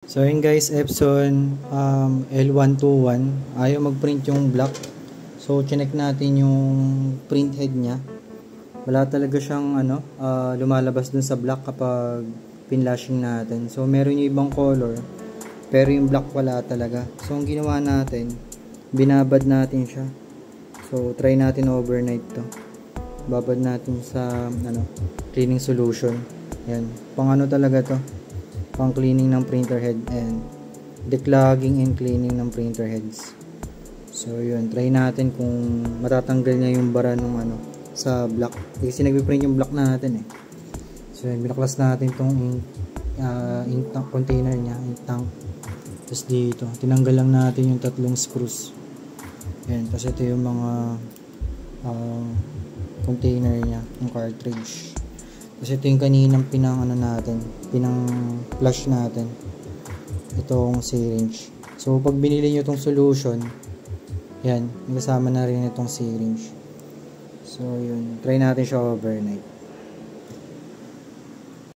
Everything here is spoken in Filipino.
So yun guys, Epson L121 ayaw mag-print yung block. So chinek natin yung print head nya. Wala talaga siyang lumalabas dun sa block kapag pinlashing natin. So meron yung ibang color pero yung block wala talaga. So ang ginawa natin, binabad natin siya. So try natin overnight to. Babad natin sa cleaning solution. Yan, pang talaga to, pang cleaning ng printer head and declogging and cleaning ng printer heads. So yun, try natin kung matatanggal niya yung bara nung sa block, kasi nagpiprint yung block natin So yun, binaklas natin tong ink tank container nya, ink tank. Tapos dito tinanggal lang natin yung tatlong screws. Yan, tapos ito yung mga container nya, yung cartridge. Tapos ito yung kaninang pinang flush natin, itong syringe. So pag binili nyo itong solution, yan, kasama na rin itong syringe. So yun, try natin siya overnight.